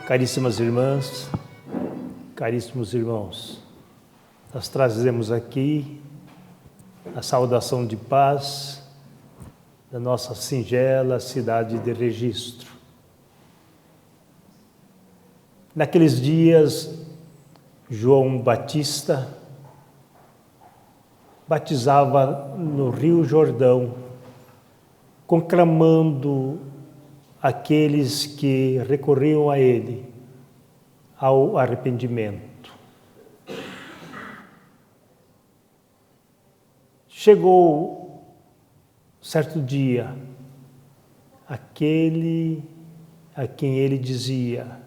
Caríssimas irmãs, caríssimos irmãos, nós trazemos aqui a saudação de paz da nossa singela cidade de Registro. Naqueles dias, João Batista batizava no Rio Jordão, conclamando aqueles que recorriam a ele ao arrependimento. Chegou certo dia aquele a quem ele dizia: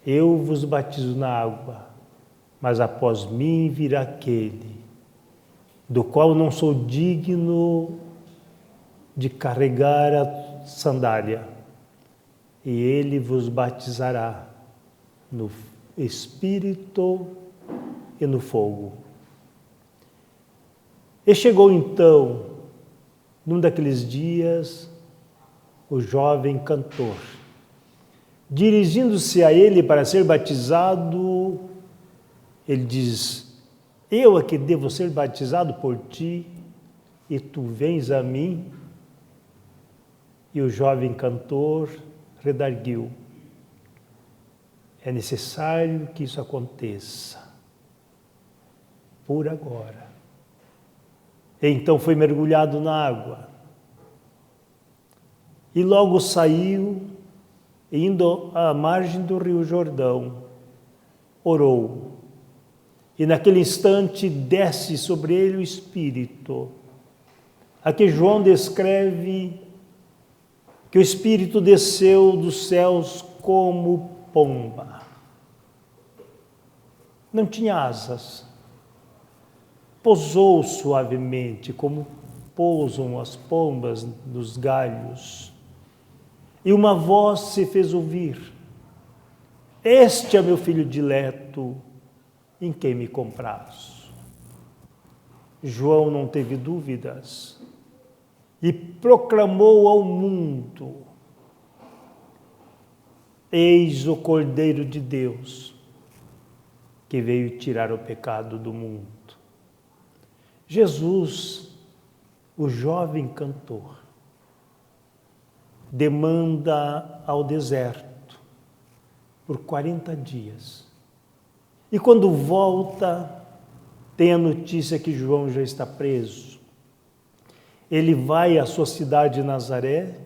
eu vos batizo na água, mas após mim virá aquele, do qual não sou digno de carregar a sandália, e ele vos batizará no Espírito e no fogo. E chegou então, num daqueles dias, o jovem cantor. Dirigindo-se a ele para ser batizado, ele diz: eu é que devo ser batizado por ti, e tu vens a mim? E o jovem cantor redarguiu: é necessário que isso aconteça por agora. E então foi mergulhado na água. E logo saiu, indo à margem do Rio Jordão, orou. E naquele instante desce sobre ele o Espírito. Aqui João descreve que o Espírito desceu dos céus como pomba. Não tinha asas. Pousou suavemente, como pousam as pombas nos galhos. E uma voz se fez ouvir: este é meu filho dileto, em quem me comprazo. João não teve dúvidas e proclamou ao mundo: eis o Cordeiro de Deus, que veio tirar o pecado do mundo. Jesus, o jovem cantor, demanda ao deserto por 40 dias. E quando volta, tem a notícia que João já está preso. Ele vai à sua cidade de Nazaré,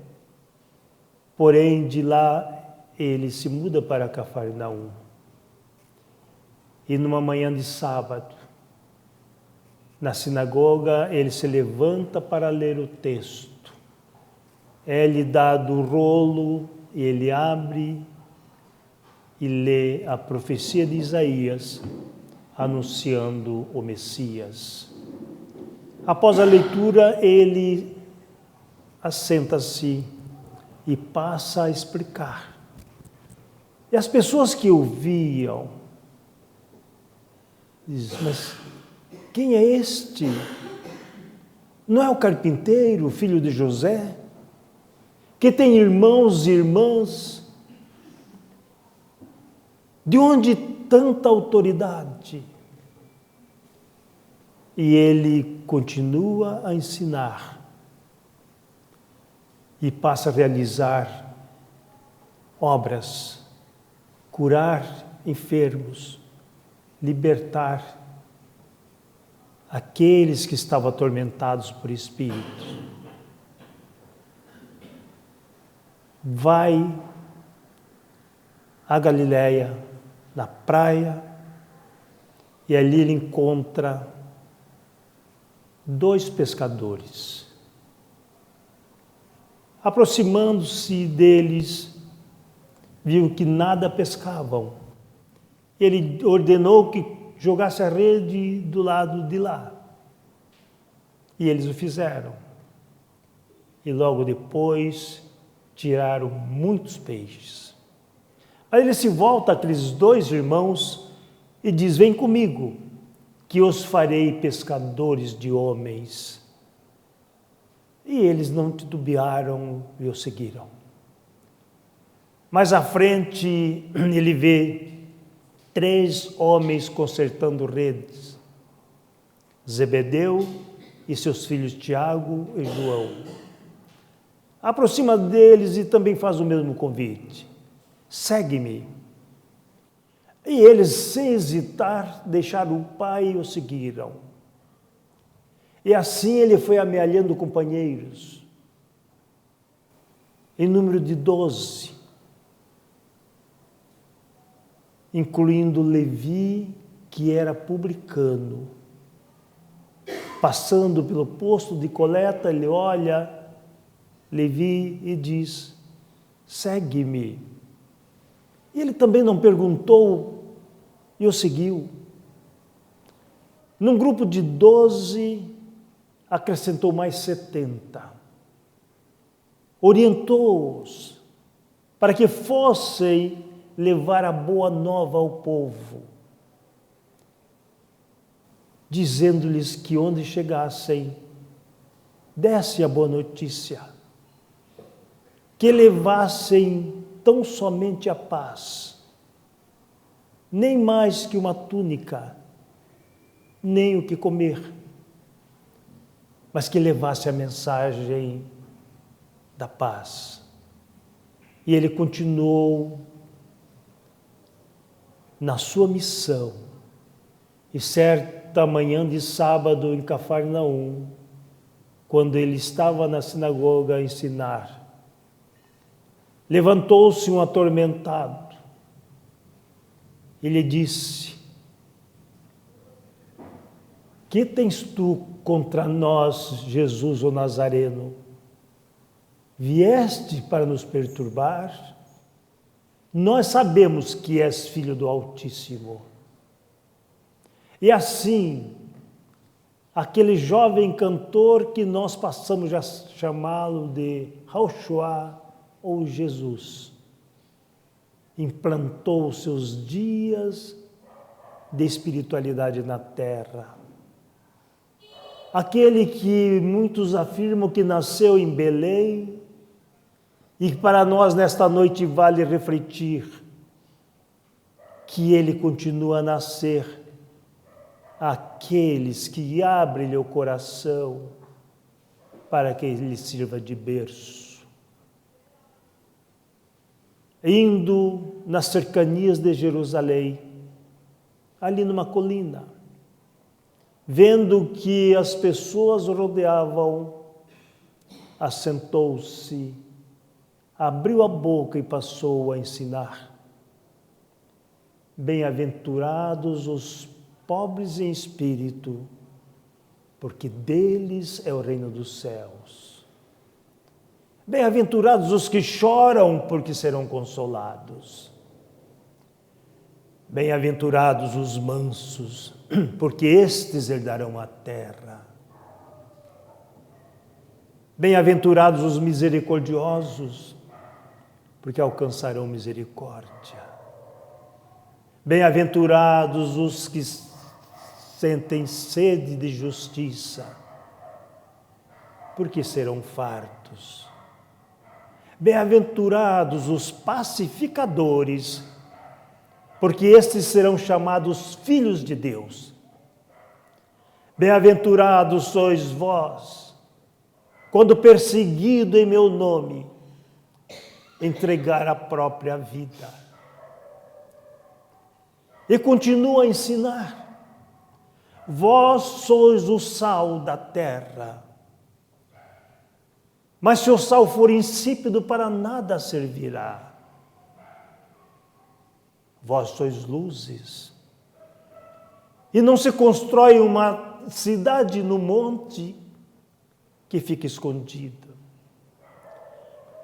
porém de lá ele se muda para Cafarnaum. E numa manhã de sábado, na sinagoga, ele se levanta para ler o texto. É-lhe dado o rolo e ele abre e lê a profecia de Isaías, anunciando o Messias. Após a leitura, ele assenta-se e passa a explicar. E as pessoas que ouviam dizem: mas quem é este? Não é o carpinteiro, filho de José, que tem irmãos e irmãs? De onde tanta autoridade? E ele continua a ensinar e passa a realizar obras, curar enfermos, libertar aqueles que estavam atormentados por espíritos. Vai à Galileia, na praia, e ali ele encontra 2 pescadores. Aproximando-se deles, viu que nada pescavam. Ele ordenou que jogasse a rede do lado de lá. E eles o fizeram. E logo depois tiraram muitos peixes. Aí ele se volta àqueles 2 irmãos e diz: vem comigo, que os farei pescadores de homens. E eles não titubearam e o seguiram. Mais à frente, ele vê 3 homens consertando redes. Zebedeu e seus filhos Tiago e João. Aproxima deles e também faz o mesmo convite. Segue-me. E eles, sem hesitar, deixaram o pai e o seguiram. E assim ele foi amealhando companheiros, em número de 12, incluindo Levi, que era publicano. Passando pelo posto de coleta, ele olha Levi e diz: segue-me. E ele também não perguntou e o seguiu. Num grupo de 12, acrescentou mais 70. Orientou-os para que fossem levar a boa nova ao povo, dizendo-lhes que onde chegassem, desse a boa notícia, que levassem tão somente a paz, nem mais que uma túnica, nem o que comer, mas que levasse a mensagem da paz. E ele continuou na sua missão. E certa manhã de sábado em Cafarnaum, quando ele estava na sinagoga a ensinar, levantou-se um atormentado e lhe disse: que tens tu contra nós, Jesus o Nazareno? Vieste para nos perturbar? Nós sabemos que és filho do Altíssimo. E assim, aquele jovem cantor que nós passamos a chamá-lo de Yahushua ou Jesus, implantou os seus dias de espiritualidade na terra. Aquele que muitos afirmam que nasceu em Belém, e para nós nesta noite vale refletir que ele continua a nascer àqueles que abrem-lhe o coração para que ele sirva de berço. Indo nas cercanias de Jerusalém, ali numa colina, vendo que as pessoas o rodeavam, assentou-se, abriu a boca e passou a ensinar. Bem-aventurados os pobres em espírito, porque deles é o reino dos céus. Bem-aventurados os que choram, porque serão consolados. Bem-aventurados os mansos, porque estes herdarão a terra. Bem-aventurados os misericordiosos, porque alcançarão misericórdia. Bem-aventurados os que sentem sede de justiça, porque serão fartos. Bem-aventurados os pacificadores, porque estes serão chamados filhos de Deus. Bem-aventurados sois vós, quando perseguido em meu nome, entregar a própria vida. E continua a ensinar: vós sois o sal da terra. Mas se o sal for insípido, para nada servirá. Vós sois luzes. E não se constrói uma cidade no monte que fica escondida.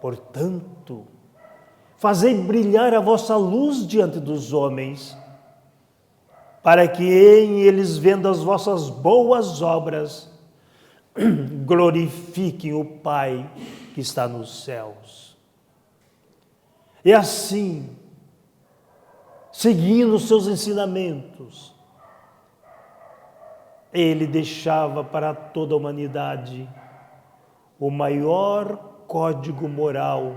Portanto, fazei brilhar a vossa luz diante dos homens, para que em eles, vendo as vossas boas obras, glorifiquem o Pai que está nos céus. E assim, seguindo os seus ensinamentos, ele deixava para toda a humanidade o maior código moral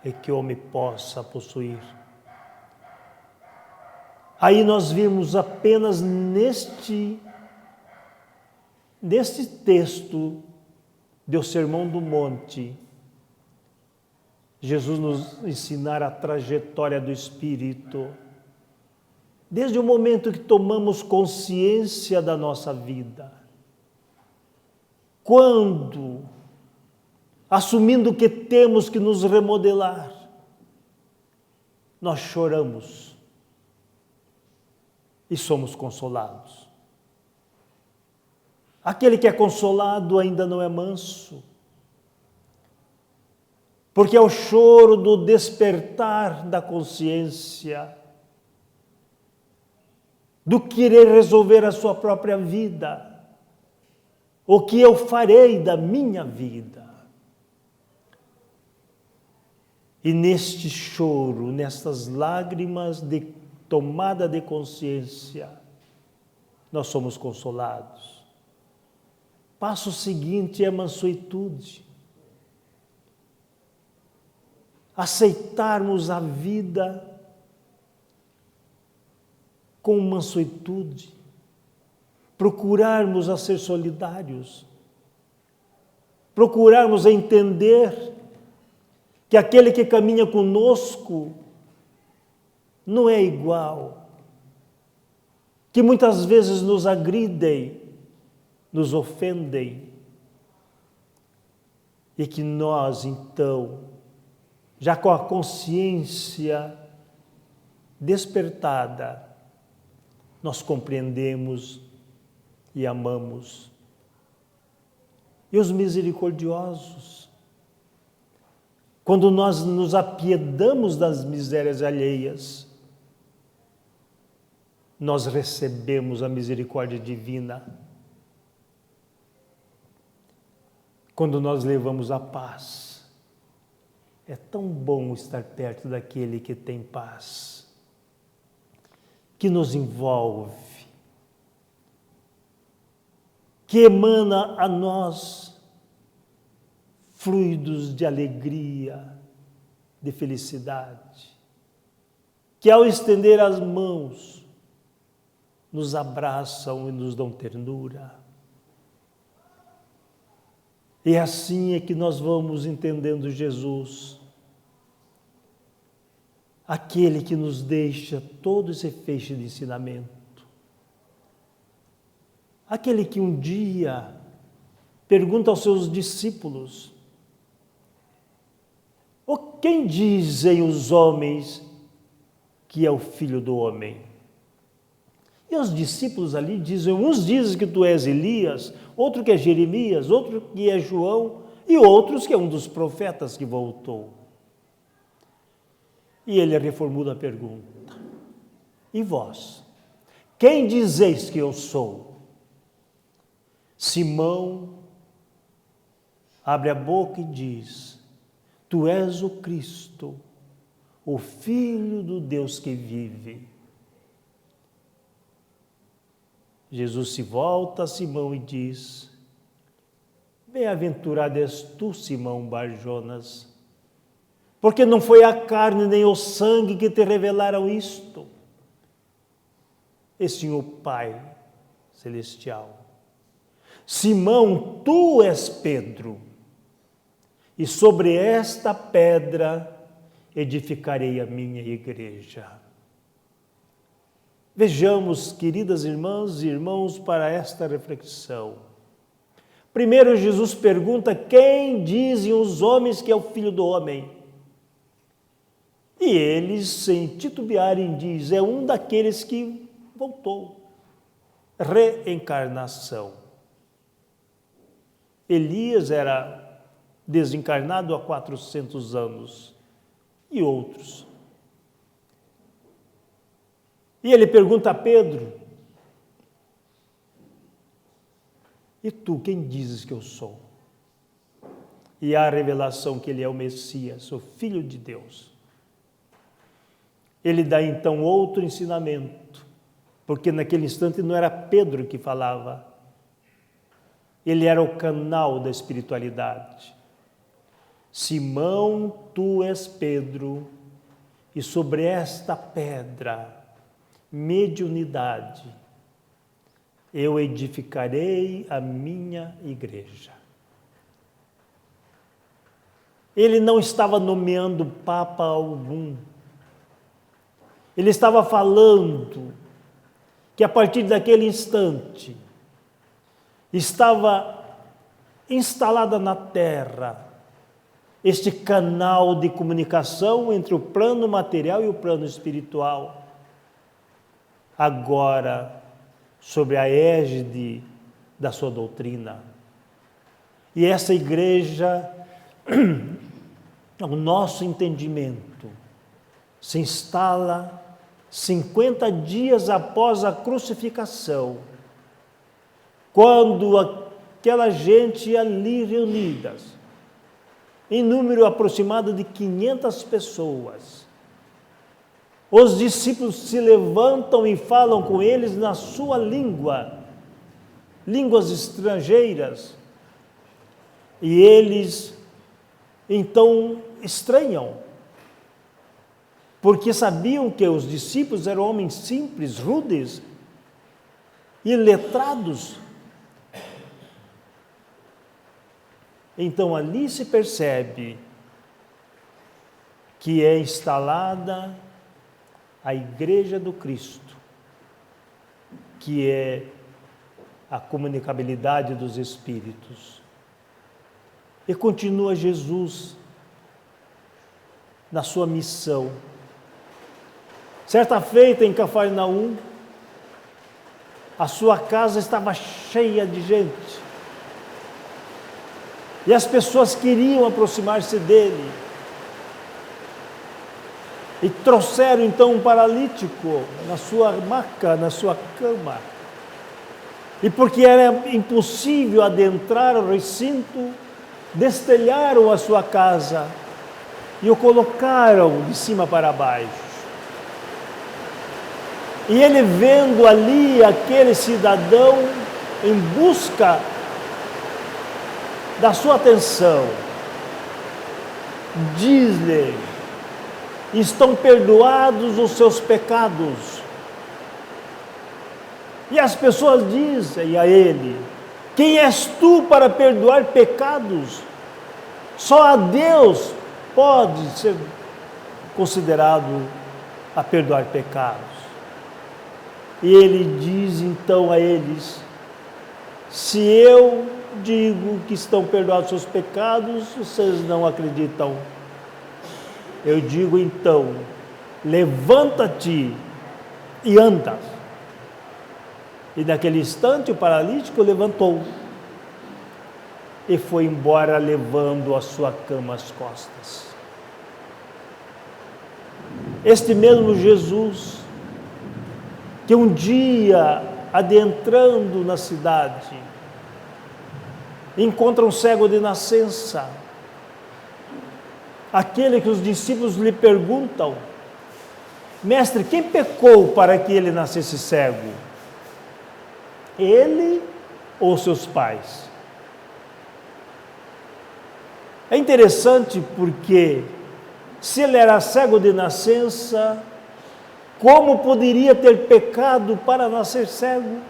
e que o homem possa possuir. Aí nós vimos apenas neste texto do Sermão do Monte, Jesus nos ensinar a trajetória do Espírito, desde o momento que tomamos consciência da nossa vida, quando, assumindo que temos que nos remodelar, nós choramos e somos consolados. Aquele que é consolado ainda não é manso, porque é o choro do despertar da consciência, do querer resolver a sua própria vida, o que eu farei da minha vida. E neste choro, nestas lágrimas de tomada de consciência, nós somos consolados. Passo seguinte é a mansuetude. Aceitarmos a vida com mansuetude, procurarmos a ser solidários, procurarmos a entender que aquele que caminha conosco não é igual, que muitas vezes nos agridem, nos ofendem, e que nós, então, já com a consciência despertada, nós compreendemos e amamos. E os misericordiosos, quando nós nos apiedamos das misérias alheias, nós recebemos a misericórdia divina. Quando nós levamos a paz, é tão bom estar perto daquele que tem paz, que nos envolve, que emana a nós fluidos de alegria, de felicidade, que ao estender as mãos, nos abraçam e nos dão ternura. E assim é que nós vamos entendendo Jesus, aquele que nos deixa todo esse feixe de ensinamento, aquele que um dia pergunta aos seus discípulos: quem dizem os homens que é o Filho do Homem? E os discípulos ali dizem, uns dizem que tu és Elias, outro que é Jeremias, outro que é João, e outros que é um dos profetas que voltou. E ele reformula a pergunta: e vós? Quem dizeis que eu sou? Simão abre a boca e diz: tu és o Cristo, o Filho do Deus que vive. Jesus se volta a Simão e diz: bem-aventurado és tu, Simão Bar-Jonas, porque não foi a carne nem o sangue que te revelaram isto, e sim o Pai Celestial. Simão, tu és Pedro, e sobre esta pedra edificarei a minha igreja. Vejamos, queridas irmãs e irmãos, para esta reflexão. Primeiro, Jesus pergunta: quem dizem os homens que é o Filho do Homem? E eles, sem titubearem, dizem: é um daqueles que voltou. Reencarnação. Elias era desencarnado há 400 anos. E outros. E ele pergunta a Pedro: e tu, quem dizes que eu sou? E há a revelação que ele é o Messias, o Filho de Deus. Ele dá então outro ensinamento, porque naquele instante não era Pedro que falava, ele era o canal da espiritualidade. Simão, tu és Pedro, e sobre esta pedra, mediunidade, eu edificarei a minha igreja. Ele não estava nomeando papa algum. Ele estava falando que a partir daquele instante estava instalada na terra este canal de comunicação entre o plano material e o plano espiritual. Agora, sobre a égide da sua doutrina. E essa igreja, o nosso entendimento, se instala 50 dias após a crucificação, quando aquela gente ali reunidas, em número aproximado de 500 pessoas, os discípulos se levantam e falam com eles na sua língua, línguas estrangeiras, e eles então estranham, porque sabiam que os discípulos eram homens simples, rudes, iletrados. Então ali se percebe que é instalada a Igreja do Cristo, que é a comunicabilidade dos Espíritos. E continua Jesus na sua missão. Certa feita em Cafarnaum, a sua casa estava cheia de gente. E as pessoas queriam aproximar-se dele. E trouxeram então um paralítico na sua maca, na sua cama. E porque era impossível adentrar o recinto, destelharam a sua casa e o colocaram de cima para baixo. E ele, vendo ali aquele cidadão em busca da sua atenção, diz-lhe: estão perdoados os seus pecados. E as pessoas dizem a ele: quem és tu para perdoar pecados? Só a Deus pode ser considerado a perdoar pecados. E ele diz então a eles: se eu digo que estão perdoados seus pecados, vocês não acreditam. Eu digo então: levanta-te e anda. E naquele instante o paralítico levantou e foi embora levando a sua cama às costas. Este mesmo Jesus, que um dia, adentrando na cidade, encontra um cego de nascença, aquele que os discípulos lhe perguntam: mestre, quem pecou para que ele nascesse cego? Ele ou seus pais? É interessante porque, se ele era cego de nascença, como poderia ter pecado para nascer cego?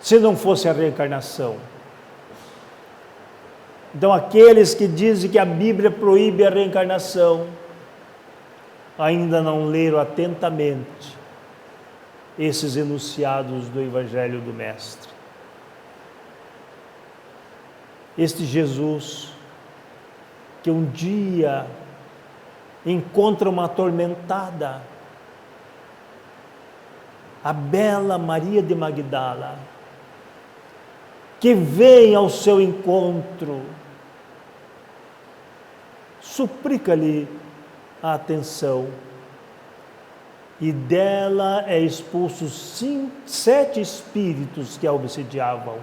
Se não fosse a reencarnação. Então, aqueles que dizem que a Bíblia proíbe a reencarnação, ainda não leram atentamente esses enunciados do Evangelho do Mestre. Este Jesus, que um dia encontra uma atormentada, a bela Maria de Magdala, que vem ao seu encontro, suplica-lhe a atenção, e dela é expulso 7 espíritos que a obsediavam.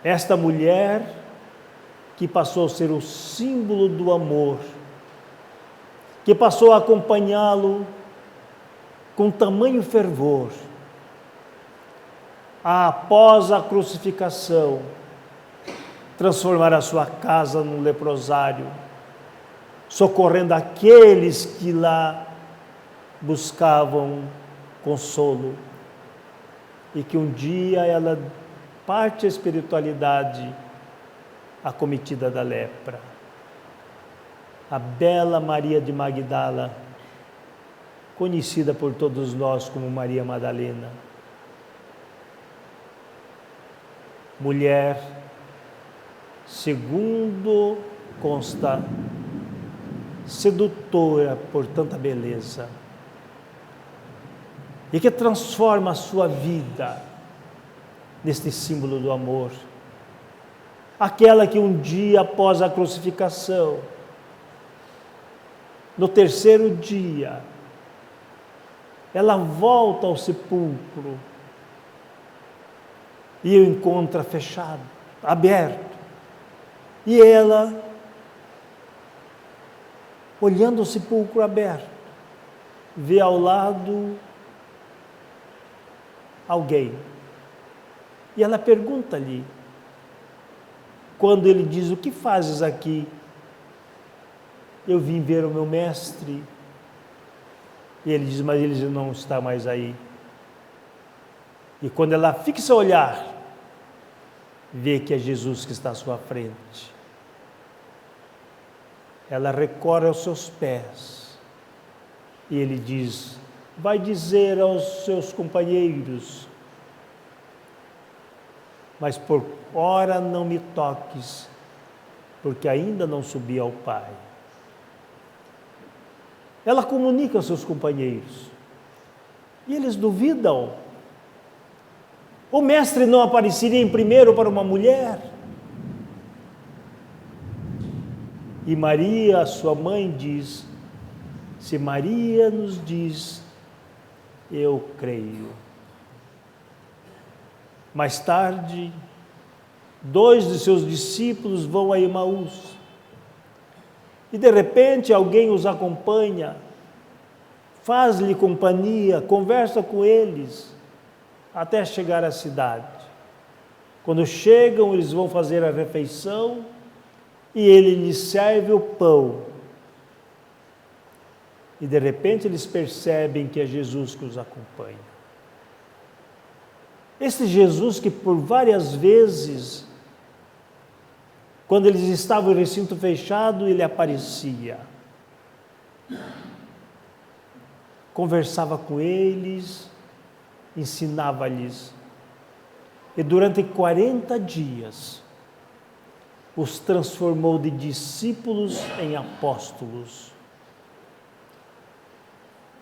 Esta mulher, que passou a ser o símbolo do amor, que passou a acompanhá-lo com tamanho fervor, após a crucificação, transformar a sua casa num leprosário, socorrendo aqueles que lá buscavam consolo, e que um dia ela parte a espiritualidade acometida da lepra. A bela Maria de Magdala, conhecida por todos nós como Maria Madalena, mulher, segundo consta, sedutora por tanta beleza, e que transforma a sua vida neste símbolo do amor. Aquela que um dia após a crucificação, no terceiro dia, ela volta ao sepulcro e o encontra fechado, aberto. E ela, olhando o sepulcro aberto, vê ao lado alguém. E ela pergunta-lhe, quando ele diz: o que fazes aqui? Eu vim ver o meu mestre. E ele diz: mas ele não está mais aí. E quando ela fixa o olhar, vê que é Jesus que está à sua frente. Ela recorre aos seus pés. E ele diz: vai dizer aos seus companheiros, mas por ora não me toques, porque ainda não subi ao Pai. Ela comunica aos seus companheiros, e eles duvidam. O mestre não apareceria em primeiro para uma mulher? E Maria, sua mãe, diz: se Maria nos diz, eu creio. Mais tarde, 2 de seus discípulos vão a Emaús. E de repente alguém os acompanha, faz-lhe companhia, conversa com eles, até chegar à cidade. Quando chegam, eles vão fazer a refeição e ele lhes serve o pão. E de repente eles percebem que é Jesus que os acompanha. Este Jesus que por várias vezes, quando eles estavam em recinto fechado, ele aparecia. Conversava com eles, ensinava-lhes. E durante 40 dias, os transformou de discípulos em apóstolos.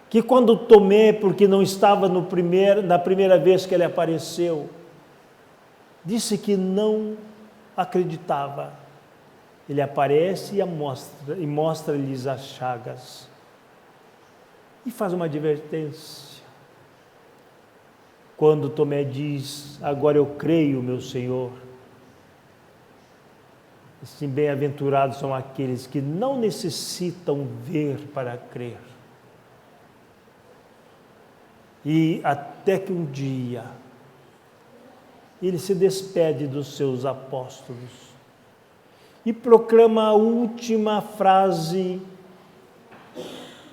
Que quando Tomé, porque não estava na primeira vez que ele apareceu, disse que não acreditava. Ele aparece e mostra-lhes as chagas. E faz uma advertência. Quando Tomé diz: agora eu creio, meu Senhor. Assim, bem-aventurados são aqueles que não necessitam ver para crer. E até que um dia ele se despede dos seus apóstolos e proclama a última frase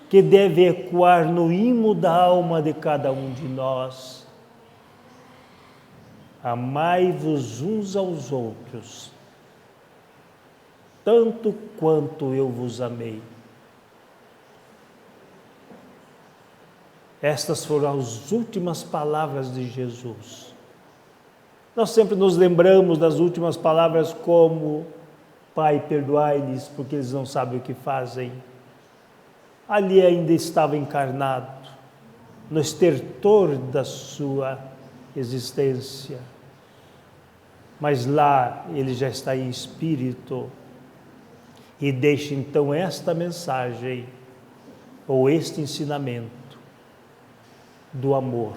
que deve ecoar no imo da alma de cada um de nós: amai-vos uns aos outros, tanto quanto eu vos amei. Estas foram as últimas palavras de Jesus. Nós sempre nos lembramos das últimas palavras como: Pai, perdoai-lhes, porque eles não sabem o que fazem. Ali ainda estava encarnado, no estertor da sua existência. Mas lá ele já está em espírito e deixa então esta mensagem, ou este ensinamento do amor.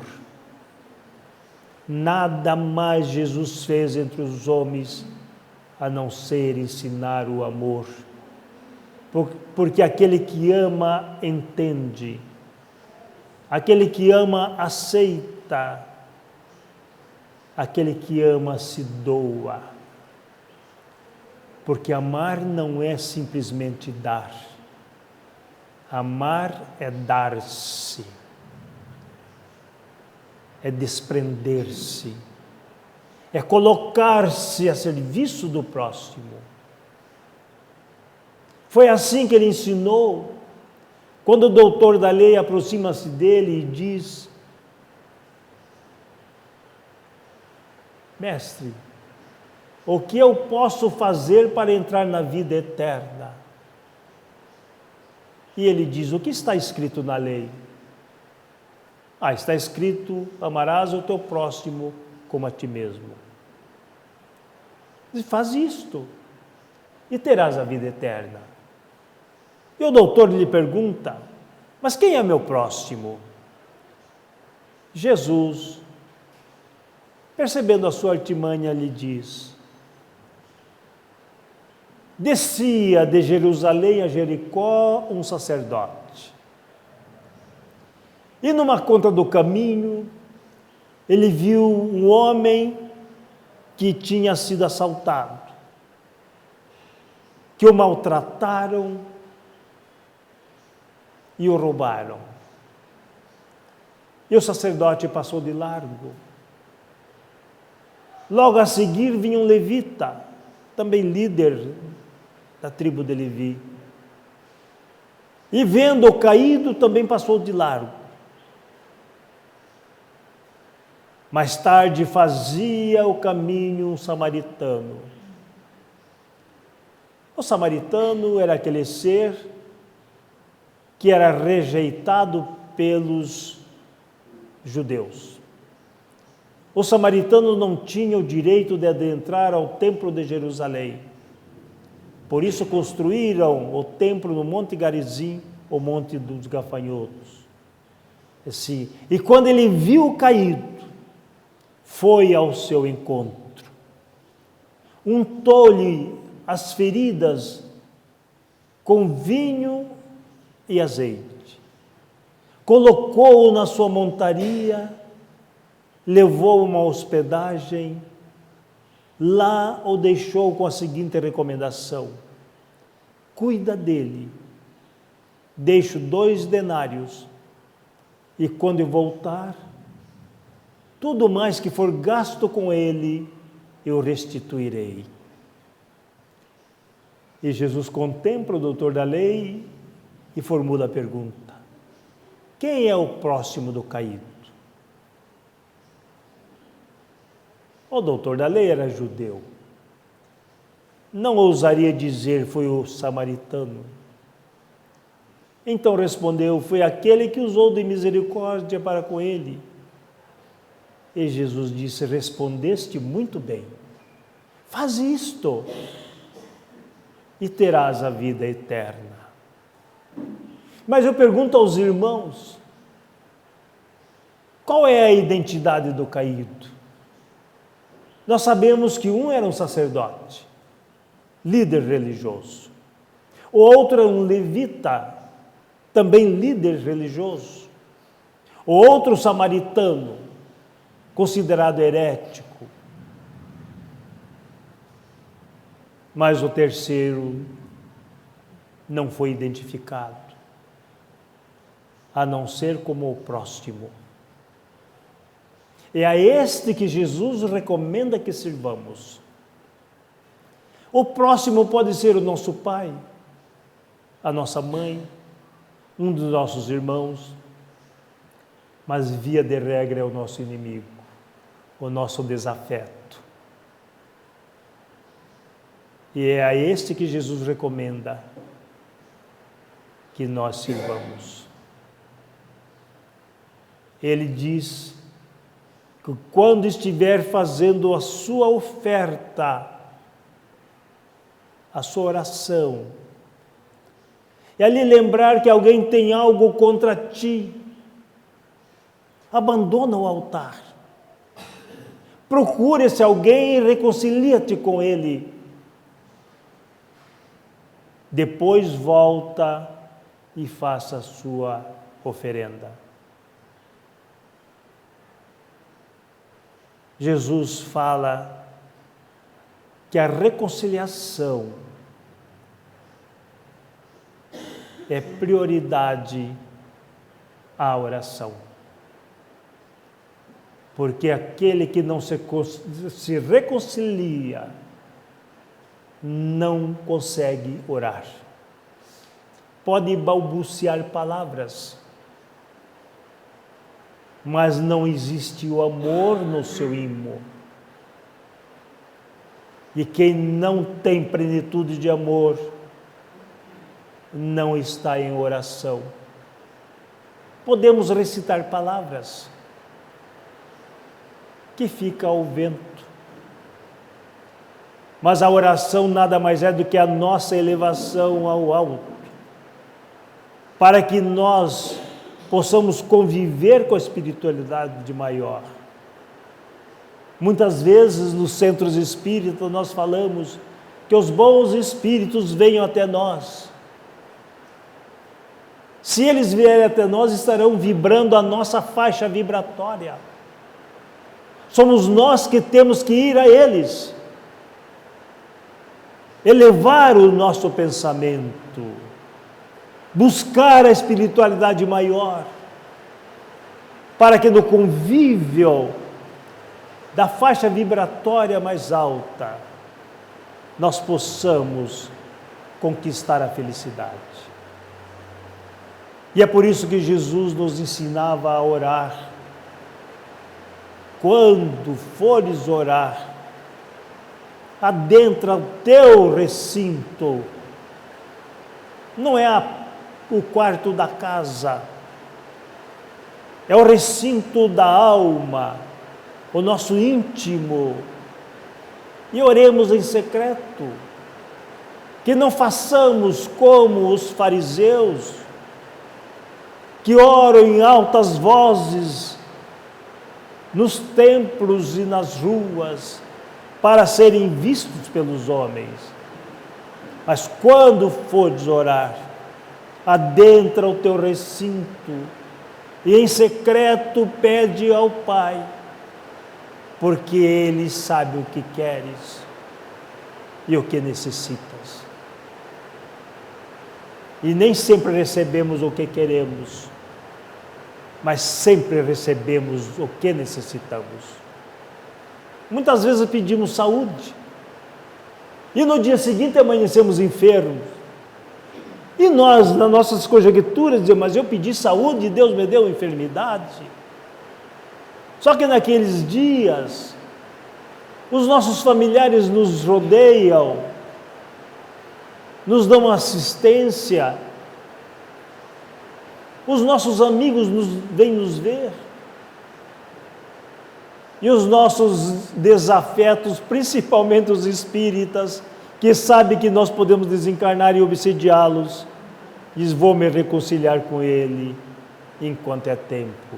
Nada mais Jesus fez entre os homens a não ser ensinar o amor, porque aquele que ama entende, aquele que ama aceita, aquele que ama se doa. Porque amar não é simplesmente dar. Amar é dar-se, é desprender-se, é colocar-se a serviço do próximo. Foi assim que ele ensinou, quando o doutor da lei aproxima-se dele e diz: Mestre, o que eu posso fazer para entrar na vida eterna? E ele diz: o que está escrito na lei? Está escrito: amarás o teu próximo como a ti mesmo. E faz isto e terás a vida eterna. E o doutor lhe pergunta: mas quem é meu próximo? Jesus, percebendo a sua artimanha, lhe diz: descia de Jerusalém a Jericó um sacerdote. E numa conta do caminho, ele viu um homem que tinha sido assaltado, que o maltrataram e o roubaram. E o sacerdote passou de largo. Logo a seguir vinha um levita, também líder da tribo de Levi. E vendo-o caído, também passou de largo. Mais tarde fazia o caminho um samaritano. O samaritano era aquele ser que era rejeitado pelos judeus. O samaritano não tinha o direito de adentrar ao templo de Jerusalém. Por isso construíram o templo no Monte Garizim, o Monte dos Gafanhotos. Assim, e quando ele viu caído, foi ao seu encontro, untou-lhe as feridas com vinho e azeite, colocou-o na sua montaria, levou-o a uma hospedagem, lá o deixou com a seguinte recomendação: cuida dele, deixo 2 denários, e quando eu voltar, tudo mais que for gasto com ele, eu restituirei. E Jesus contempla o doutor da lei e formula a pergunta: quem é o próximo do caído? O doutor da lei era judeu. Não ousaria dizer foi o samaritano. Então respondeu: foi aquele que usou de misericórdia para com ele. E Jesus disse: respondeste muito bem, faz isto e terás a vida eterna. Mas eu pergunto aos irmãos, qual é a identidade do caído? Nós sabemos que um era um sacerdote, líder religioso. O outro era um levita, também líder religioso. O outro samaritano, considerado herético. Mas o terceiro não foi identificado, a não ser como o próximo. É a este que Jesus recomenda que sirvamos. O próximo pode ser o nosso pai, a nossa mãe, um dos nossos irmãos, mas via de regra é o nosso inimigo, o nosso desafeto. E é a este que Jesus recomenda que nós sirvamos. Ele diz que quando estiver fazendo a sua oferta, a sua oração, e ali lembrar que alguém tem algo contra ti, abandona o altar, procure esse alguém e reconcilia-te com ele. Depois volta e faça a sua oferenda. Jesus fala que a reconciliação é prioridade à oração. Porque aquele que não se reconcilia não consegue orar. Pode balbuciar palavras, mas não existe o amor no seu íntimo. E quem não tem plenitude de amor não está em oração. Podemos recitar palavras que ficam ao vento, mas a oração nada mais é do que a nossa elevação ao alto, para que nós possamos conviver com a espiritualidade de maior. Muitas vezes nos centros espíritas nós falamos que os bons espíritos venham até nós. Se eles vierem até nós, estarão vibrando a nossa faixa vibratória. Somos nós que temos que ir a eles, elevar o nosso pensamento, buscar a espiritualidade maior, para que no convívio da faixa vibratória mais alta, nós possamos conquistar a felicidade. E é por isso que Jesus nos ensinava a orar. Quando fores orar, adentra o teu recinto, não é o quarto da casa, é o recinto da alma, o nosso íntimo, e oremos em secreto, que não façamos como os fariseus, que oram em altas vozes, nos templos e nas ruas, para serem vistos pelos homens. Mas quando fores orar, adentra o teu recinto, e em secreto pede ao Pai, porque Ele sabe o que queres e o que necessitas. E nem sempre recebemos o que queremos, mas sempre recebemos o que necessitamos. Muitas vezes pedimos saúde, e no dia seguinte amanhecemos enfermos. E nós, nas nossas conjecturas, dizemos, mas eu pedi saúde e Deus me deu enfermidade. Só que naqueles dias, os nossos familiares nos rodeiam, nos dão assistência, os nossos amigos vêm nos ver, e os nossos desafetos, principalmente os espíritas, que sabem que nós podemos desencarnar e obsediá-los, diz, vou me reconciliar com ele enquanto é tempo.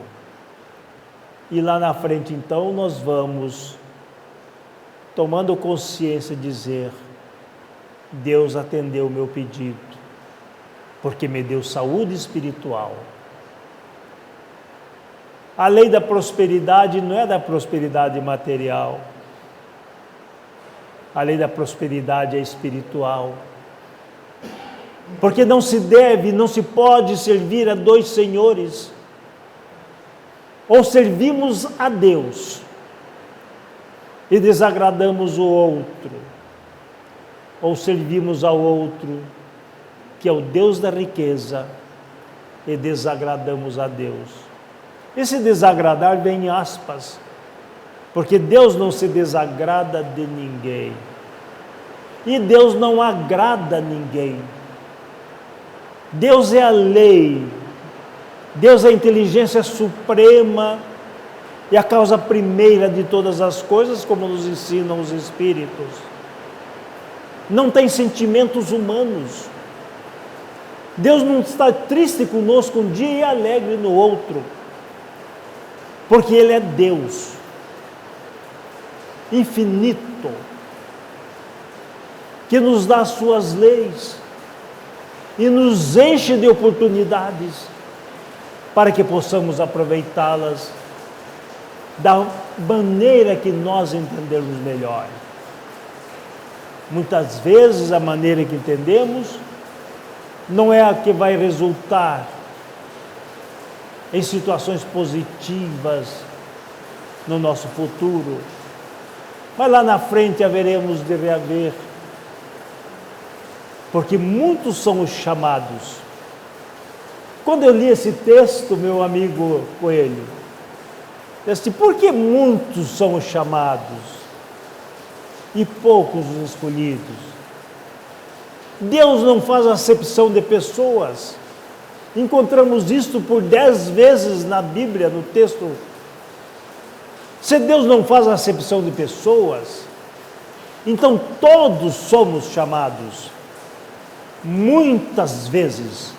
E lá na frente, então, nós vamos, tomando consciência, dizer, Deus atendeu o meu pedido, porque me deu saúde espiritual. A lei da prosperidade não é da prosperidade material. A lei da prosperidade é espiritual. Porque não se deve, não se pode servir a dois senhores. Ou servimos a Deus e desagradamos o outro, ou servimos ao outro, que é o Deus da riqueza, e desagradamos a Deus. Esse desagradar vem em aspas, porque Deus não se desagrada de ninguém, e Deus não agrada ninguém. Deus é a lei, Deus é a inteligência suprema e a causa primeira de todas as coisas, como nos ensinam os Espíritos. Não tem sentimentos humanos. Deus não está triste conosco um dia e alegre no outro, porque Ele é Deus, infinito, que nos dá as suas leis e nos enche de oportunidades para que possamos aproveitá-las da maneira que nós entendermos melhor. Muitas vezes a maneira que entendemos não é a que vai resultar em situações positivas no nosso futuro, mas lá na frente haveremos de reaver, porque muitos são os chamados. Quando eu li esse texto, meu amigo Coelho, eu disse, por que muitos são os chamados e poucos os escolhidos? Deus não faz acepção de pessoas. Encontramos isto por 10 vezes na Bíblia, no texto. Se Deus não faz acepção de pessoas, então todos somos chamados. Muitas vezes.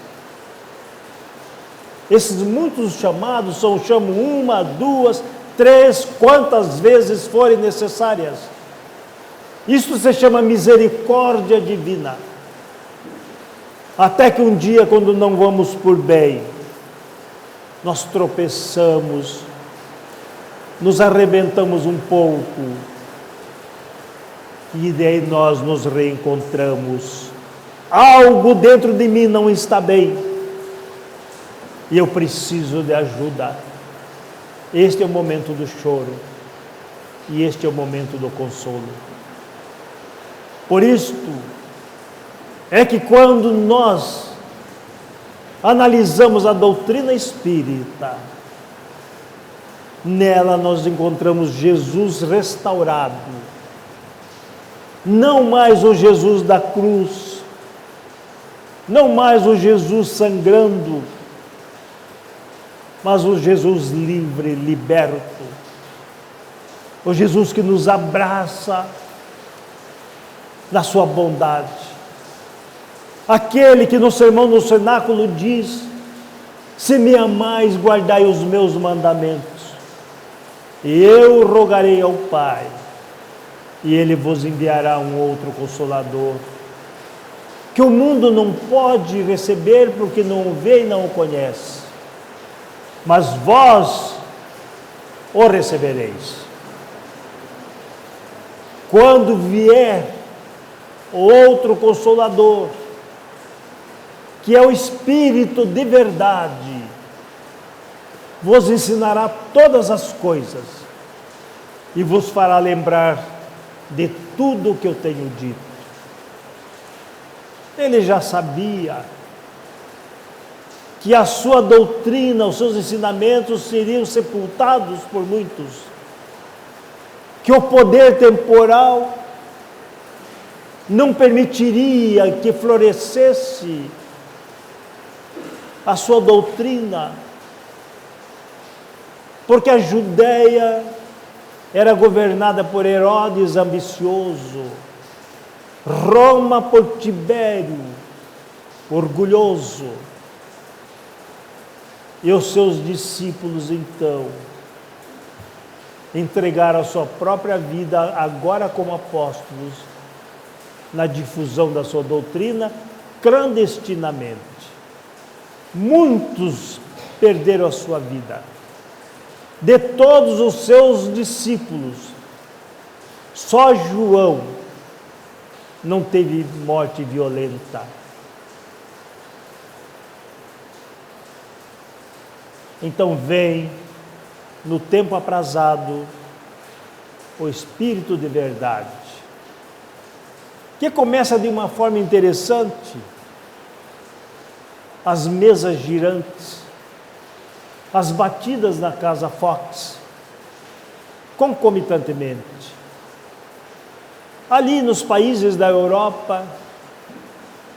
Esses muitos chamados chamam 1, 2, 3, quantas vezes forem necessárias. Isto se chama misericórdia divina. Até que um dia, quando não vamos por bem, nós tropeçamos, nos arrebentamos um pouco, e daí nós nos reencontramos. Algo dentro de mim não está bem, e eu preciso de ajuda. Este é o momento do choro, e este é o momento do consolo. Por isto, é que quando nós analisamos a doutrina espírita, nela nós encontramos Jesus restaurado. Não mais o Jesus da cruz, não mais o Jesus sangrando, mas o Jesus livre, liberto, o Jesus que nos abraça na sua bondade, aquele que no sermão no cenáculo diz, se me amais, guardai os meus mandamentos, e eu rogarei ao Pai, e Ele vos enviará um outro Consolador, que o mundo não pode receber, porque não o vê e não o conhece, mas vós o recebereis. Quando vier o outro Consolador, que é o Espírito de verdade, vos ensinará todas as coisas e vos fará lembrar de tudo o que eu tenho dito. Ele já sabia que a sua doutrina, os seus ensinamentos seriam sepultados por muitos, que o poder temporal não permitiria que florescesse a sua doutrina, porque a Judéia era governada por Herodes ambicioso, Roma por Tibério, orgulhoso, e os seus discípulos então entregaram a sua própria vida, agora como apóstolos, na difusão da sua doutrina, clandestinamente. Muitos perderam a sua vida. De todos os seus discípulos, só João não teve morte violenta. Então vem, no tempo aprazado, o Espírito de verdade, que começa de uma forma interessante, as mesas girantes, as batidas na casa Fox, concomitantemente. Ali nos países da Europa,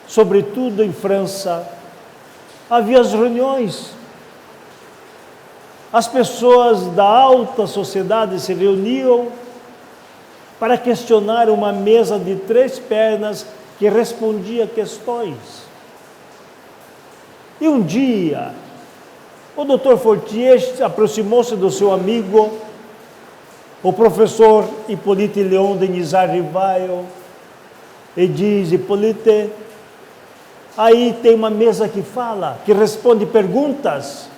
sobretudo em França, havia as reuniões. As pessoas da alta sociedade se reuniam para questionar uma mesa de 3 pernas que respondia questões. E um dia, o Dr. Fortier aproximou-se do seu amigo, o professor Hippolyte Léon Denisard Rivail, e diz: Hippolyte, aí tem uma mesa que fala, que responde perguntas.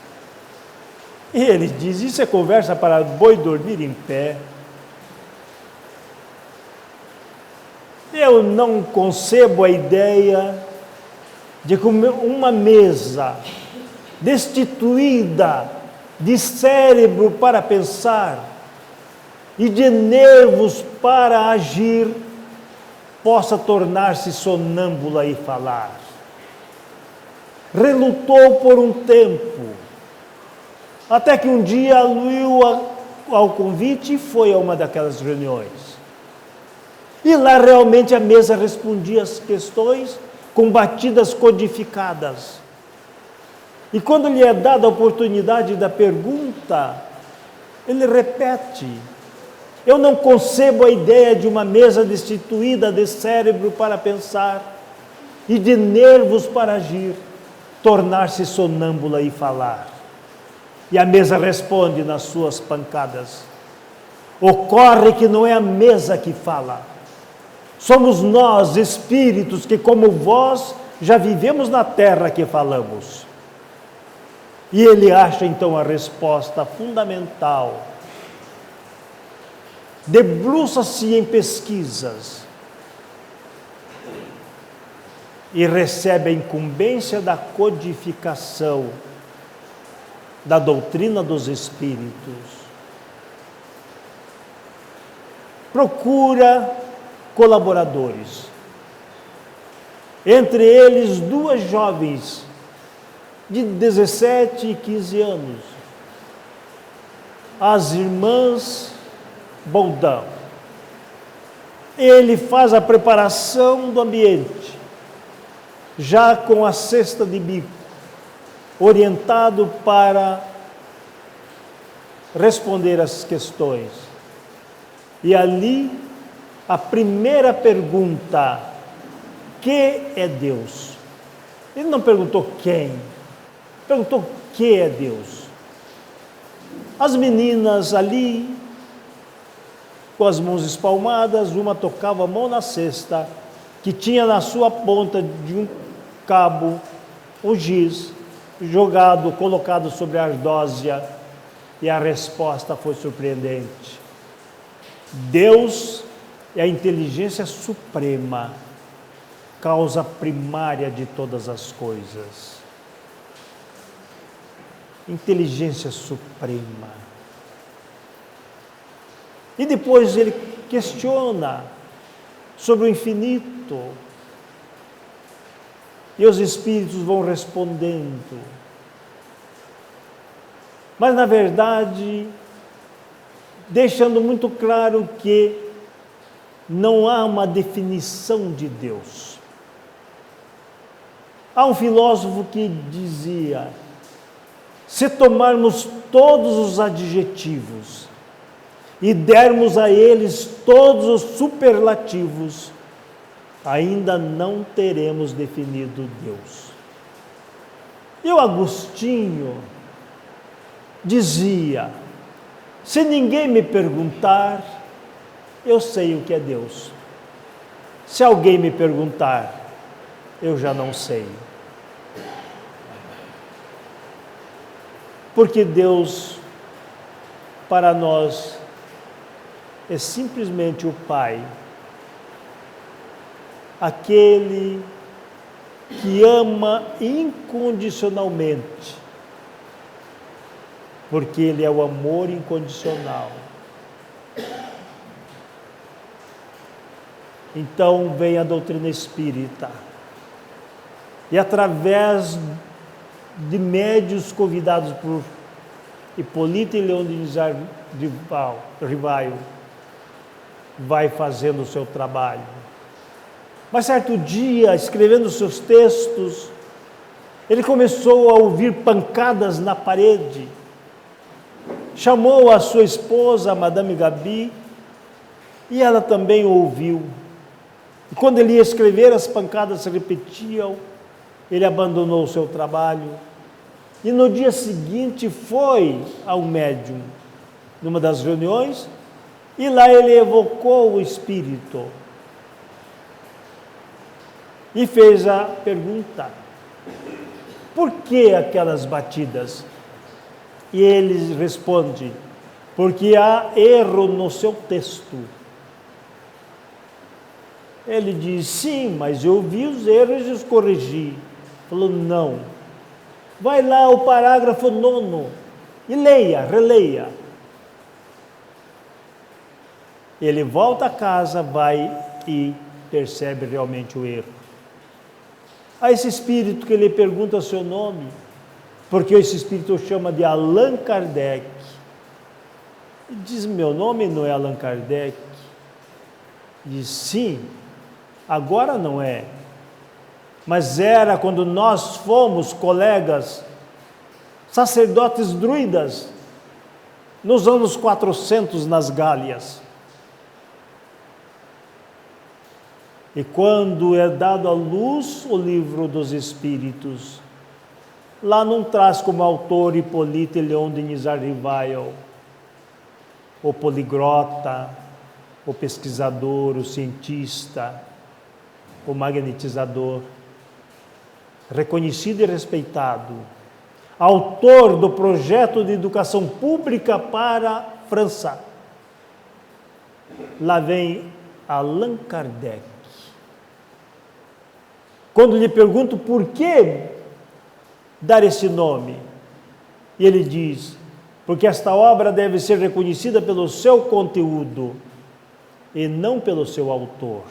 E ele diz: isso é conversa para boi dormir em pé. Eu não concebo a ideia de que uma mesa destituída de cérebro para pensar e de nervos para agir possa tornar-se sonâmbula e falar. Relutou por um tempo, até que um dia aluiu ao convite e foi a uma daquelas reuniões. E lá realmente a mesa respondia as questões com batidas codificadas. E quando lhe é dada a oportunidade da pergunta, ele repete: eu não concebo a ideia de uma mesa destituída de cérebro para pensar e de nervos para agir, tornar-se sonâmbula e falar. E a mesa responde nas suas pancadas: ocorre que não é a mesa que fala. Somos nós, espíritos, que como vós já vivemos na terra, que falamos. E ele acha então a resposta fundamental. Debruça-se em pesquisas e recebe a incumbência da codificação da doutrina dos espíritos. Procura colaboradores, entre eles 2 jovens de 17 e 15 anos, as irmãs Boldão. Ele faz a preparação do ambiente, já com a cesta de bico, orientado para responder às questões. E ali, a primeira pergunta: que é Deus? Ele não perguntou quem, perguntou que é Deus. As meninas ali, com as mãos espalmadas, uma tocava a mão na cesta, que tinha na sua ponta de um cabo o giz, jogado, colocado sobre a ardósia, e a resposta foi surpreendente. Deus é a inteligência suprema, causa primária de todas as coisas. Inteligência suprema. E depois ele questiona sobre o infinito. E os espíritos vão respondendo. Mas, na verdade, deixando muito claro que não há uma definição de Deus. Há um filósofo que dizia: se tomarmos todos os adjetivos e dermos a eles todos os superlativos, ainda não teremos definido Deus. E o Agostinho dizia: se ninguém me perguntar, eu sei o que é Deus. Se alguém me perguntar, eu já não sei. Porque Deus, para nós, é simplesmente o Pai, aquele que ama incondicionalmente, porque Ele é o amor incondicional. Então vem a doutrina espírita, e através de médios convidados por Hipólito e Leonizar Rivaio, vai fazendo o seu trabalho. Mas certo dia, escrevendo seus textos, ele começou a ouvir pancadas na parede. Chamou a sua esposa, a Madame Gabi, e ela também ouviu. E quando ele ia escrever, as pancadas se repetiam. Ele abandonou o seu trabalho e no dia seguinte foi ao médium, numa das reuniões, e lá ele evocou o espírito e fez a pergunta: por que aquelas batidas? E ele responde: porque há erro no seu texto. Ele diz, sim, mas eu vi os erros e os corrigi. Falou, não. Vai lá o parágrafo 9 e leia, releia. Ele volta a casa, vai e percebe realmente o erro. A esse espírito que ele pergunta o seu nome, porque esse espírito chama de Allan Kardec. Ele diz, meu nome não é Allan Kardec? Diz, sim, agora não é. Mas era quando nós fomos colegas, sacerdotes druidas, nos anos 400 nas Gálias. E quando é dado à luz o livro dos Espíritos, lá não traz como autor Hippolyte Léon Denis Rivail, o poliglota, o pesquisador, o cientista, o magnetizador, reconhecido e respeitado, autor do projeto de educação pública para a França. Lá vem Allan Kardec. Quando lhe pergunto por que dar esse nome, e ele diz, porque esta obra deve ser reconhecida pelo seu conteúdo e não pelo seu autor.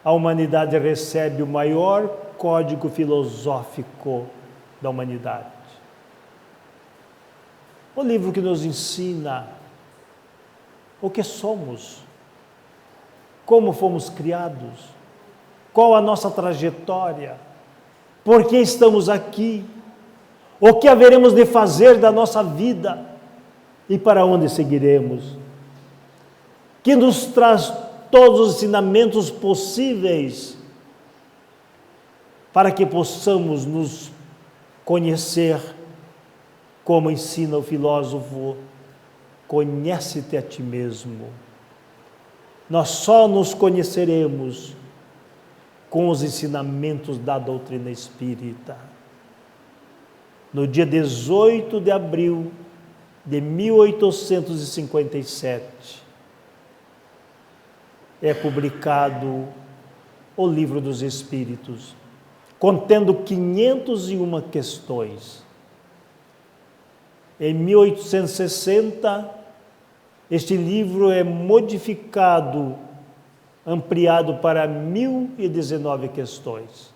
A humanidade recebe o maior código filosófico da humanidade. O livro que nos ensina o que somos, como fomos criados, qual a nossa trajetória, por que estamos aqui, o que haveremos de fazer da nossa vida e para onde seguiremos, que nos traz todos os ensinamentos possíveis para que possamos nos conhecer, como ensina o filósofo, conhece-te a ti mesmo. Nós só nos conheceremos com os ensinamentos da doutrina espírita. No dia 18 de abril de 1857, é publicado o Livro dos Espíritos, contendo 501 questões. Em 1860, este livro é modificado, ampliado para 1019 questões.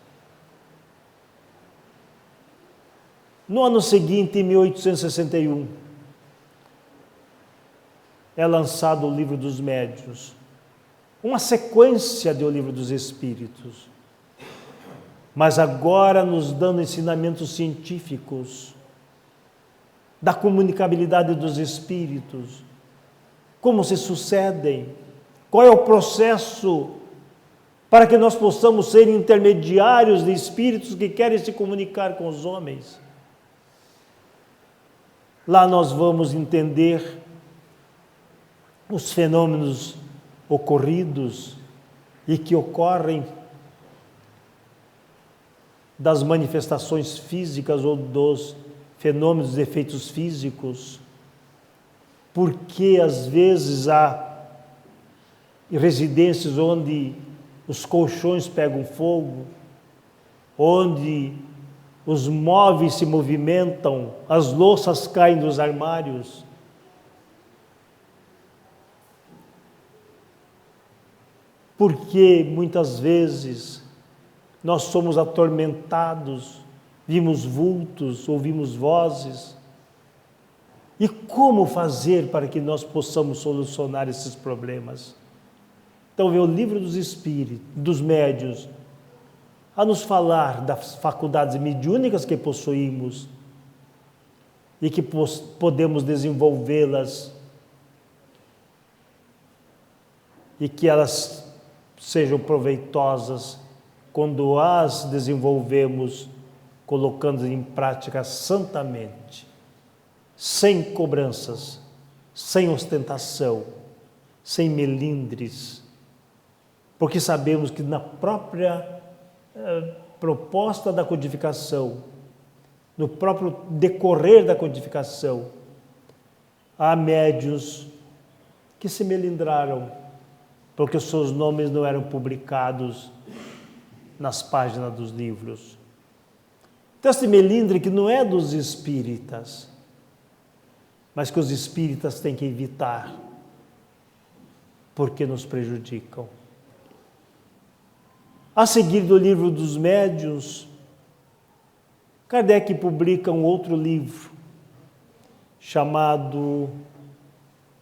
No ano seguinte, em 1861, é lançado o Livro dos Médiuns, uma sequência do Livro dos Espíritos, mas agora nos dando ensinamentos científicos da comunicabilidade dos espíritos, como se sucedem, qual é o processo para que nós possamos ser intermediários de espíritos que querem se comunicar com os homens. Lá nós vamos entender os fenômenos ocorridos e que ocorrem das manifestações físicas ou dos fenômenos de efeitos físicos, porque às vezes há residências onde os colchões pegam fogo, onde os móveis se movimentam, as louças caem dos armários. Porque muitas vezes nós somos atormentados, vimos vultos, ouvimos vozes. E como fazer para que nós possamos solucionar esses problemas? Então, vem o Livro dos Espíritos, dos Médiuns, a nos falar das faculdades mediúnicas que possuímos e que podemos desenvolvê-las e que elas sejam proveitosas quando as desenvolvemos colocando em prática santamente, sem cobranças, sem ostentação, sem melindres, porque sabemos que na própria proposta da codificação, no próprio decorrer da codificação, há médiuns que se melindraram, porque os seus nomes não eram publicados nas páginas dos livros. Então, este melindre que não é dos espíritas, mas que os espíritas têm que evitar, porque nos prejudicam. A seguir do livro dos médiuns, Kardec publica um outro livro, chamado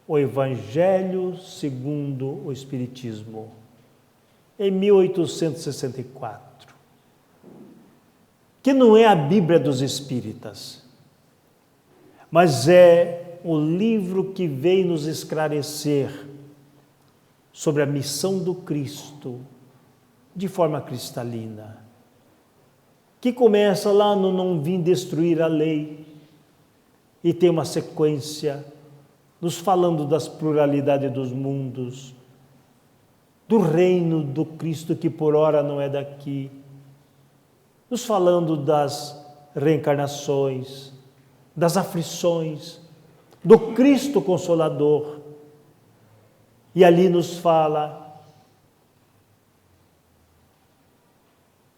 O Evangelho segundo o Espiritismo, em 1864, que não é a Bíblia dos Espíritas, mas é o livro que vem nos esclarecer sobre a missão do Cristo de forma cristalina, que começa lá no não vim destruir a lei e tem uma sequência nos falando das pluralidades dos mundos, do reino do Cristo que por ora não é daqui, nos falando das reencarnações, das aflições, do Cristo Consolador. E ali nos fala,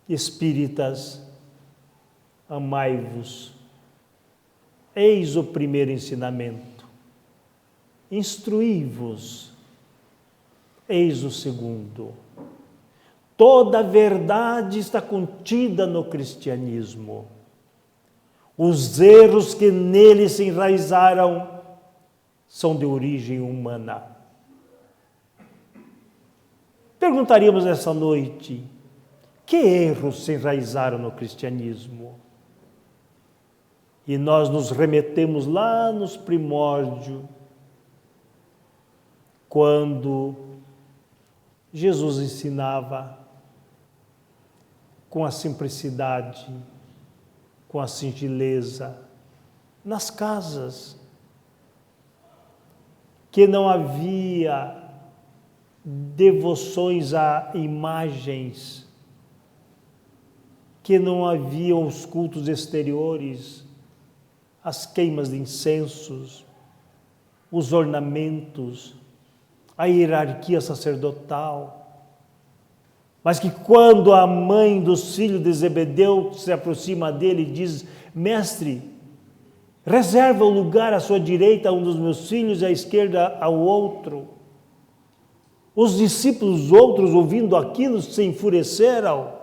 espíritas, amai-vos. Eis o primeiro ensinamento. Instruí-vos. Eis o segundo. Toda a verdade está contida no cristianismo. Os erros que nele se enraizaram são de origem humana. Perguntaríamos nessa noite, que erros se enraizaram no cristianismo? E nós nos remetemos lá nos primórdios, quando Jesus ensinava com a simplicidade, com a singeleza, nas casas, que não havia devoções a imagens, que não haviam os cultos exteriores, as queimas de incensos, os ornamentos, a hierarquia sacerdotal, mas que quando a mãe dos filhos de Zebedeu se aproxima dele e diz: mestre, reserva o lugar à sua direita a um dos meus filhos e à esquerda ao outro. Os discípulos outros, ouvindo aquilo, se enfureceram,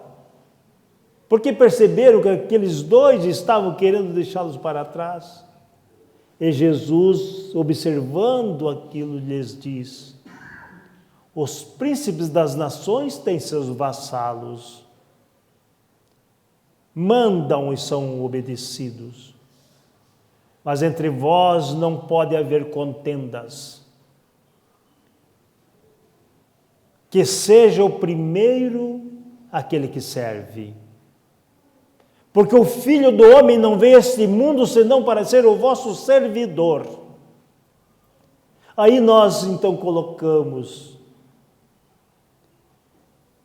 porque perceberam que aqueles dois estavam querendo deixá-los para trás. E Jesus, observando aquilo, lhes diz: os príncipes das nações têm seus vassalos, mandam e são obedecidos, mas entre vós não pode haver contendas. Que seja o primeiro aquele que serve. Porque o Filho do Homem não veio a este mundo senão para ser o vosso servidor. Aí nós então colocamos,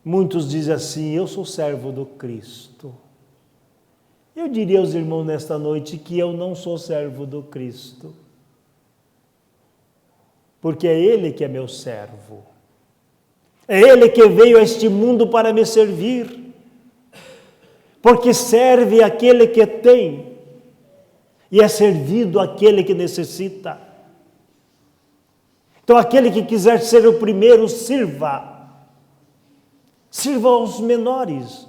muitos dizem assim: eu sou servo do Cristo. Eu diria aos irmãos nesta noite que eu não sou servo do Cristo, porque é Ele que é meu servo. É Ele que veio a este mundo para me servir, porque serve aquele que tem e é servido aquele que necessita. Então, aquele que quiser ser o primeiro, sirva. Sirva aos menores,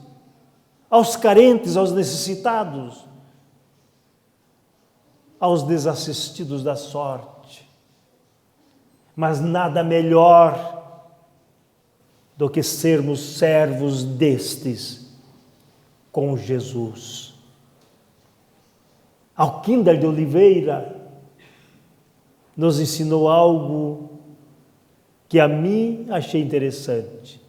aos carentes, aos necessitados, aos desassistidos da sorte. Mas nada melhor do que sermos servos destes com Jesus. Alquinder de Oliveira nos ensinou algo que a mim achei interessante.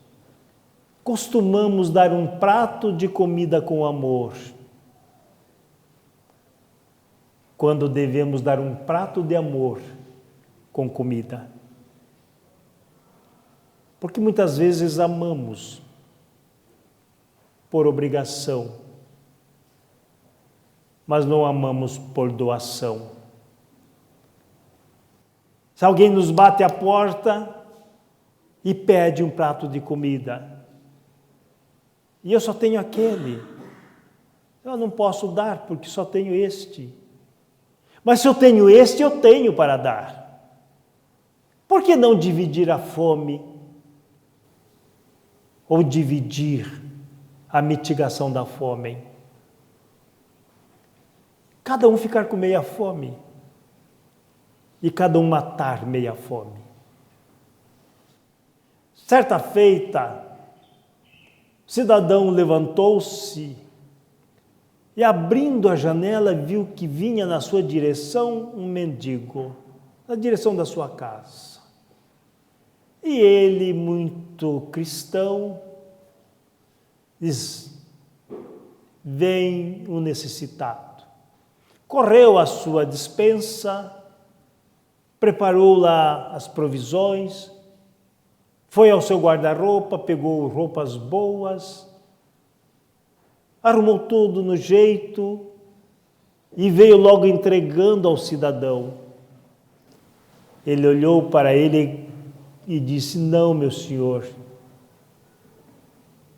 Costumamos dar um prato de comida com amor, quando devemos dar um prato de amor com comida. Porque muitas vezes amamos por obrigação, mas não amamos por doação. Se alguém nos bate a porta, e pede um prato de comida. E eu só tenho aquele. Eu não posso dar porque só tenho este. Mas se eu tenho este, eu tenho para dar. Por que não dividir a fome? Ou dividir a mitigação da fome? Cada um ficar com meia fome. E cada um matar meia fome. Certa feita, o cidadão levantou-se e, abrindo a janela, viu que vinha na sua direção um mendigo, na direção da sua casa. E ele, muito cristão, diz: vem um necessitado. Correu à sua despensa, preparou lá as provisões, foi ao seu guarda-roupa, pegou roupas boas, arrumou tudo no jeito e veio logo entregando ao cidadão. Ele olhou para ele e disse: não, meu senhor,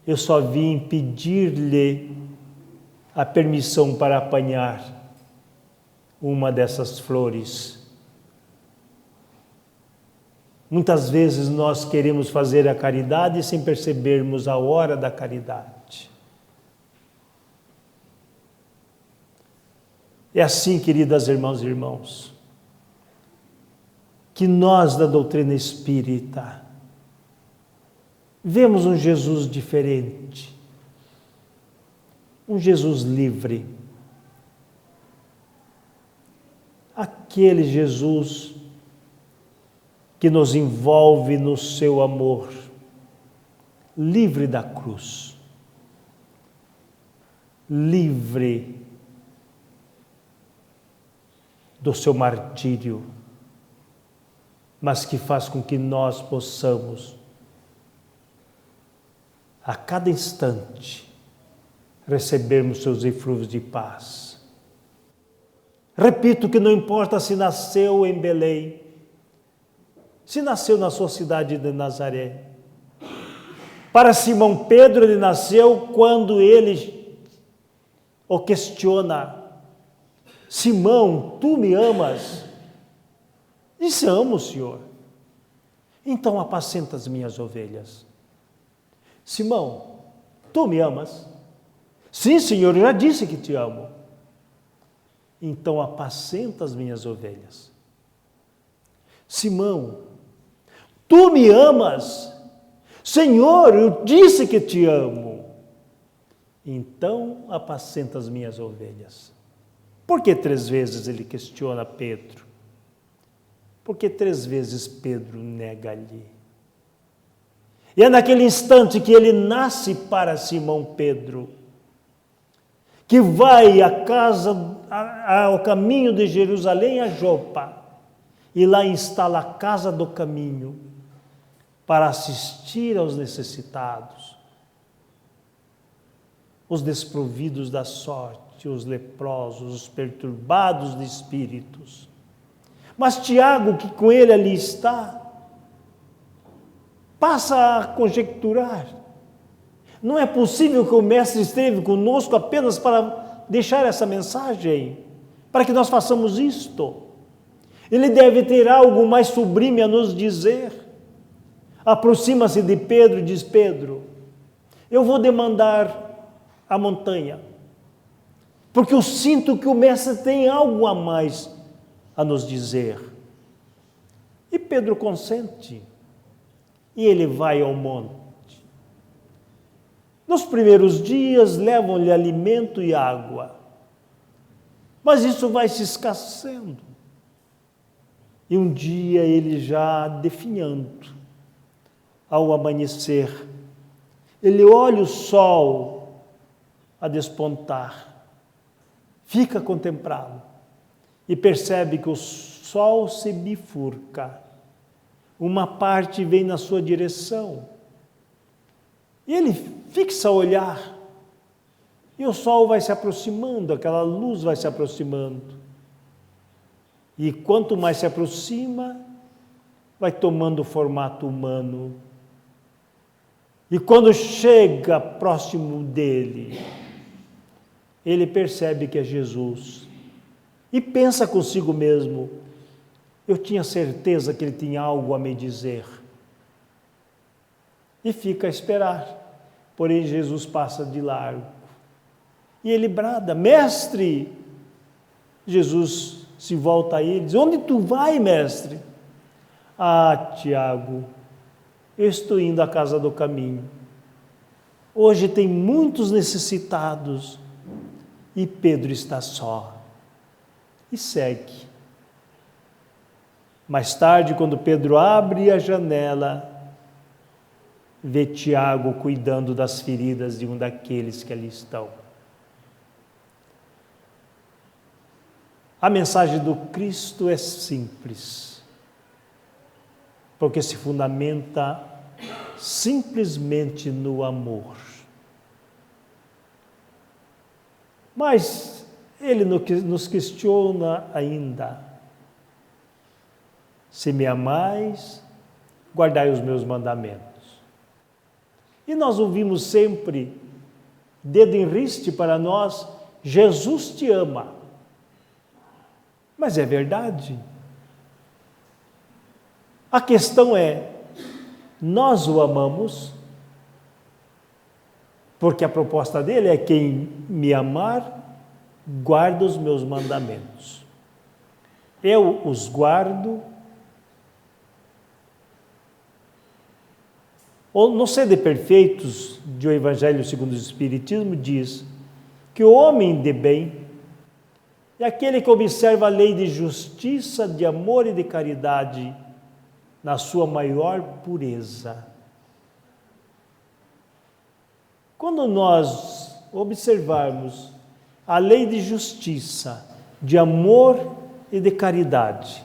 eu só vim pedir-lhe a permissão para apanhar uma dessas flores. Muitas vezes nós queremos fazer a caridade sem percebermos a hora da caridade. É assim, queridas irmãs e irmãos, que nós da doutrina espírita vemos um Jesus diferente, um Jesus livre, aquele Jesus que nos envolve no seu amor, livre da cruz, livre do seu martírio, mas que faz com que nós possamos, a cada instante, recebermos seus eflúvios de paz. Repito que não importa se nasceu em Belém, se nasceu na sua cidade de Nazaré. Para Simão Pedro, ele nasceu quando ele o questiona: Simão, tu me amas? Disse: amo, Senhor. Então apacenta as minhas ovelhas. Simão, tu me amas? Sim, Senhor, eu já disse que te amo. Então apacenta as minhas ovelhas. Simão, tu me amas? Senhor, eu disse que te amo. Então apacenta as minhas ovelhas. Por que 3 vezes ele questiona Pedro? Porque 3 vezes Pedro nega-lhe. E é naquele instante que ele nasce para Simão Pedro, que vai ao caminho de Jerusalém a Jopa, e lá instala a casa do caminho para assistir aos necessitados, os desprovidos da sorte, os leprosos, os perturbados de espíritos. Mas Tiago, que com ele ali está, passa a conjecturar: não é possível que o Mestre esteve conosco apenas para deixar essa mensagem, para que nós façamos isto. Ele deve ter algo mais sublime a nos dizer. Aproxima-se de Pedro e diz: Pedro, eu vou demandar a montanha, porque eu sinto que o Mestre tem algo a mais a nos dizer. E Pedro consente, e ele vai ao monte. Nos primeiros dias levam-lhe alimento e água, mas isso vai se escassando. E um dia ele já definhando, ao amanhecer, ele olha o sol a despontar, fica a contemplá-lo e percebe que o sol se bifurca, uma parte vem na sua direção, e ele fixa o olhar, e o sol vai se aproximando, aquela luz vai se aproximando, e quanto mais se aproxima, vai tomando o formato humano, E quando chega próximo dele, ele percebe que é Jesus e pensa consigo mesmo: eu tinha certeza que ele tinha algo a me dizer. E fica a esperar. Porém, Jesus passa de largo. E ele brada: mestre! Jesus se volta a ele e diz: onde tu vai, mestre? Ah, Tiago, eu estou indo à casa do caminho. Hoje tem muitos necessitados e Pedro está só. E segue. Mais tarde, quando Pedro abre a janela, vê Tiago cuidando das feridas de um daqueles que ali estão. A mensagem do Cristo é simples, porque se fundamenta simplesmente no amor. Mas ele nos questiona ainda: se me amais, guardai os meus mandamentos. E nós ouvimos sempre, dedo em riste para nós: Jesus te ama. Mas é verdade. A questão é: nós o amamos? Porque a proposta dele é: quem me amar, guarda os meus mandamentos. Eu os guardo. No Sede Perfeitos, de O Evangelho segundo o Espiritismo, diz que o homem de bem é aquele que observa a lei de justiça, de amor e de caridade na sua maior pureza. Quando nós observarmos a lei de justiça, de amor e de caridade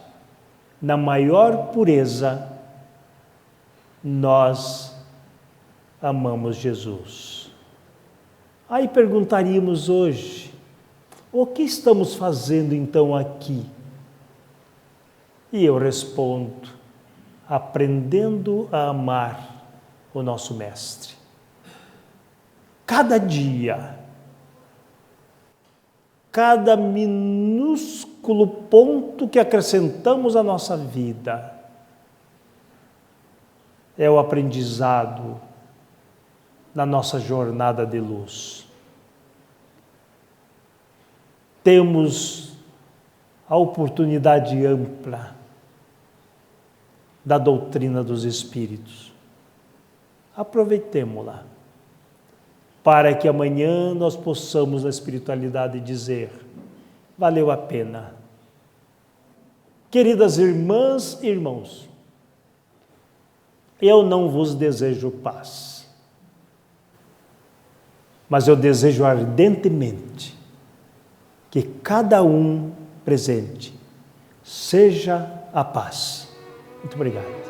na maior pureza, nós amamos Jesus. Aí perguntaríamos hoje: o que estamos fazendo então aqui? E eu respondo: aprendendo a amar o nosso Mestre. Cada dia, cada minúsculo ponto que acrescentamos à nossa vida é o aprendizado na nossa jornada de luz. Temos a oportunidade ampla da doutrina dos Espíritos. Aproveitemo-la, para que amanhã nós possamos, na espiritualidade, dizer: valeu a pena. Queridas irmãs e irmãos, eu não vos desejo paz, mas eu desejo ardentemente que cada um presente seja a paz. Muito obrigado.